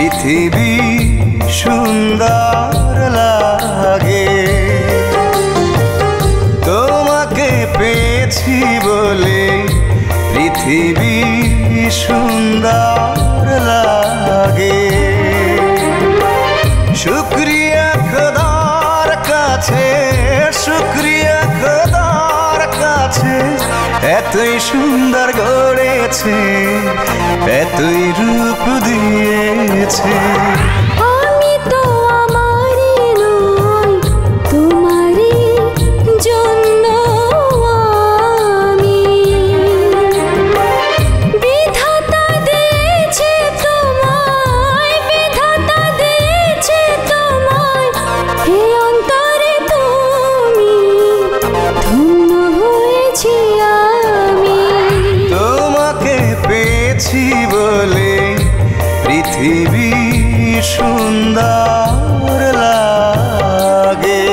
পৃথিবী সুন্দর লাগে। তোমাকে পেয়েছি বলে পৃথিবী সুন্দর লাগে। শুকরিয়া খোদার কাছে, শুকরিয়া খোদার কাছে, এতই সুন্দর গড়েছে, এতই রূপ দিয়েছে। আমি তো আমারই নই, তোমারই জন্য আমি। বিধাতা দিয়েছে তোমায়, বিধাতা দিয়েছে তোমায়, হে অন্তরে তুমি, ধন্য হয়েছি আমি। তোমাকে পেয়েছি বলে পৃথিবী সুন্দর লাগে।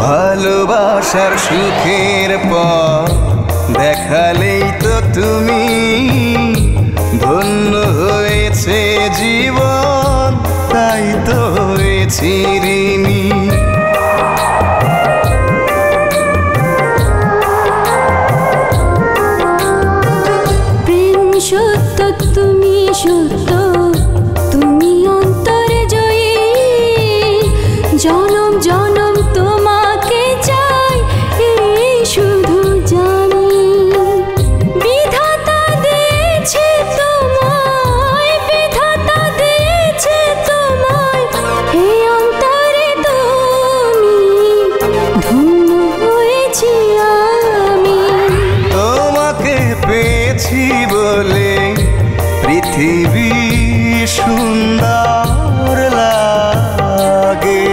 ভালোবাসার সুখের পথ দেখালেই তো তুমি, ধন্য হয়েছে জীবন, তাই তো হয়েছি ঋণী। প্রেম সত্য, তুমি সত্য, তুমি অন্তরে জয়ী। জনম জনম তোমাকে চাই, এই শুধু জানি। বিধাতা দিয়েছে তোমায়, বিধাতা দিয়েছে তোমায়, হে অন্তরে তুমি, ধন্য হয়েছি আমি। তোমাকে পেয়েছি বলে পৃথিবী সুন্দর লাগে।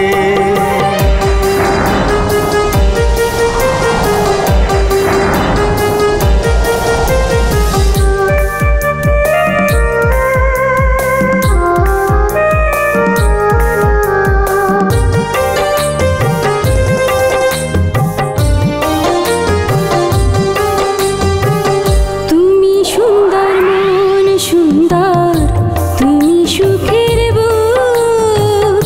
তুমি সুন্দর মন সুন্দর, তুমি সুখের বুক।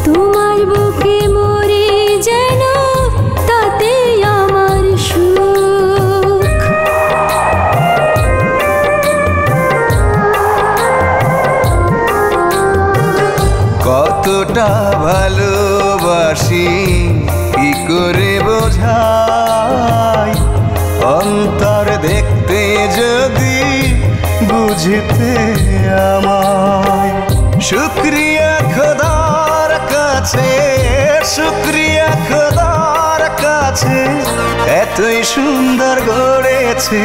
তোমার বুকে মরে যেন তাতে আমার সুখ। কতটা ভালোবাসি কি করে বোঝাই, অন্তর দেখতে যদি বুঝতে আমায়। শুকরিয়া খোদার কাছে, শুকরিয়া খোদার কাছে, এতই সুন্দর গড়েছে,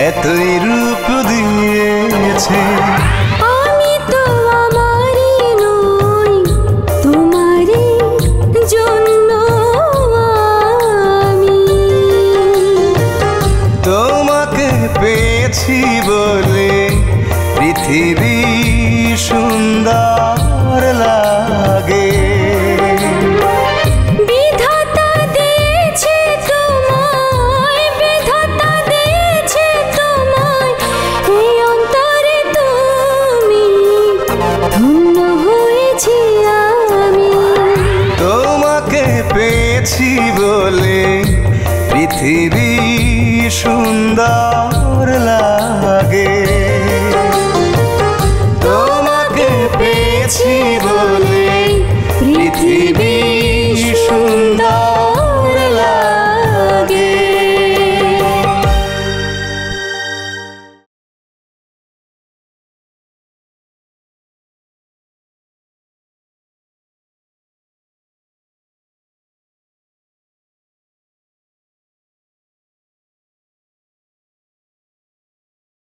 এতই রূপ দিয়েছে। আমি তো আমারই নই, তোমারই জন্য আমি। তোমাকে পেয়েছি বলে পৃথিবী সুন্দর লাগে। বিধাতা দিয়েছে তোমায়, বিধাতা দিয়েছে তোমায়, হে অন্তরে তুমি, ধন্য হয়েছি আমি। তোমাকে পেয়েছি বলে পৃথিবী সুন্দর